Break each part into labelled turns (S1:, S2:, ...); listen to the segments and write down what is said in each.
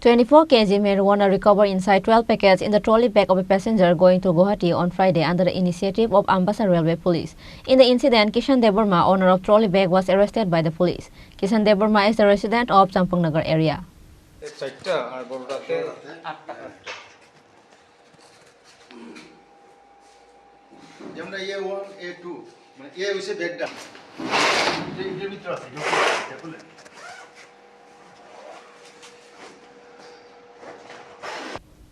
S1: 24 kg marijuana recovered inside 12 packets in the trolley bag of a passenger going to Guwahati on Friday under the initiative of Ambassa Railway Police. In the incident, Kishan Devarma, owner of trolley bag, was arrested by the police. Kishan Devarma is the resident of Champangnagar area.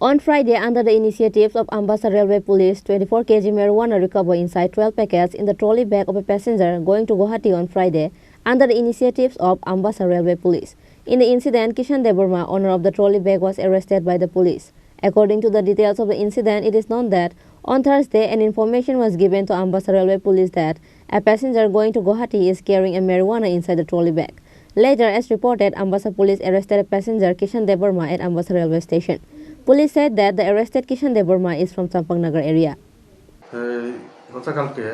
S1: On Friday, under the initiatives of Ambassa Railway Police, 24 kg marijuana recovered inside 12 packets in the trolley bag of a passenger going to Guwahati on Friday under the initiatives of Ambassa Railway Police. In the incident, Kishan Devarma, owner of the trolley bag, was arrested by the police. According to the details of the incident, it is known that on Thursday, an information was given to Ambassa Railway Police that a passenger going to Guwahati is carrying a marijuana inside the trolley bag. Later, as reported, Ambassa Police arrested a passenger, Kishan Devarma, at Ambassa Railway Station. Police said that the arrested Kishan Devarma is from Champangnagar area.
S2: গতকালকে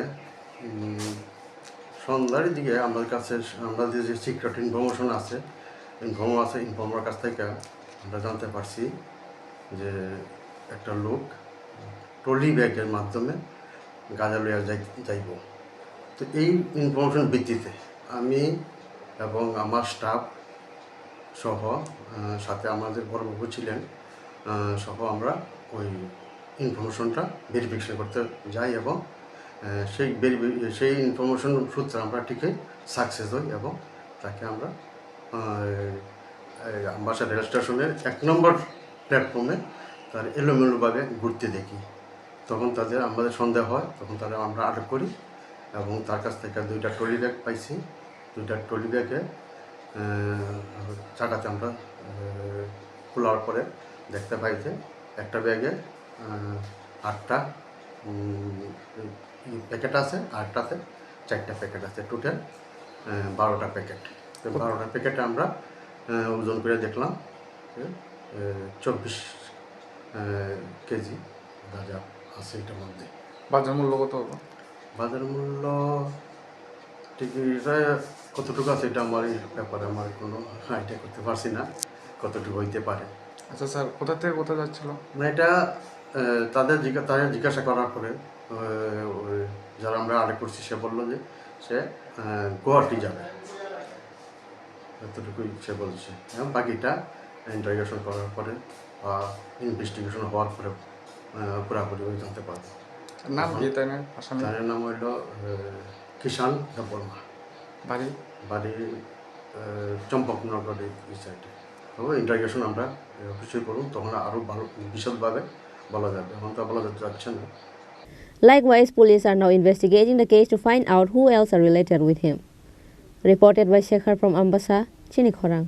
S2: সন্ধ্যার দিকে আমাদের কাছে যে secret information আছে informer কাছ থেকে আমরা জানতে পারছি যে একটা লোক ট্রলি ব্যাগের মাধ্যমে গাঁজা লইয়া যাইব। তো এই ইনফরমেশন ভিত্তিতে আমি এবং আমার স্টাফ সহ সাথে আমাদের বড়বাবু ছিলেন সহ আমরা ওই ইনফরমেশনটা ভেরিফিকেশন করতে যাই এবং সেই ইনফরমেশন সূত্রে আমরা ঠিকই সাকসেস হই এবং তাকে আমরা আম্বাসা রেল স্টেশনের 1 নম্বর প্ল্যাটফর্মে তার এলোমেলোভাবে ঘুরতে দেখি। তখন আমাদের সন্দেহ হয়, তখন তাদের আমরা আটক করি এবং তার কাছ থেকে 2টা ট্রলি ব্যাগ পাইছি। 2টা ট্রলি ব্যাগে চাকাতে আমরা খোলার পরে দেখতে পাই যে একটা ব্যাগে 8টা প্যাকেট আছে, 8টাতে 4টা প্যাকেট আছে, টোটাল 12টা প্যাকেট। তো 12টা প্যাকেটে আমরা ওজন করে দেখলাম 24 কেজি গাঁজা আছে এটার মধ্যে।
S3: বাজার মূল্য কত হবে?
S2: বাজার মূল্য ঠিক কতটুকু আছে এটা আমার এই ব্যাপারে আমার কোনো আইডিয়া করতে পারছি না কতটুকু হইতে পারে।
S3: আচ্ছা স্যার, কোথা থেকে কোথায় যাচ্ছিল?
S2: না, এটা তাদের জিজ্ঞাসা করার পরে যারা আমরা আরেক করছি সে বললো যে সে গুয়াহাটি যাবে, এতটুকুই সে বলছে। এবং বাকিটা ইন্টারোগেশন করার পরে বা ইনভেস্টিগেশন হওয়ার পরে পুরাপুরি জানতে পারবো।
S3: নাম কি? তার
S2: নাম হইল কিষান দেববর্মা, বাড়ি চম্পকনগরের এই সাইডে। তবে ইন্টারোগেশন আমরা অফিসে করুন, তখন আরও ভালো বিশদভাবে বলা যাবে, এখন তো বলা যাচ্ছে না।
S1: Likewise, police are now investigating the case to find out who else are related with him. Reported by Shekhar from Ambassa, Chinikhorang.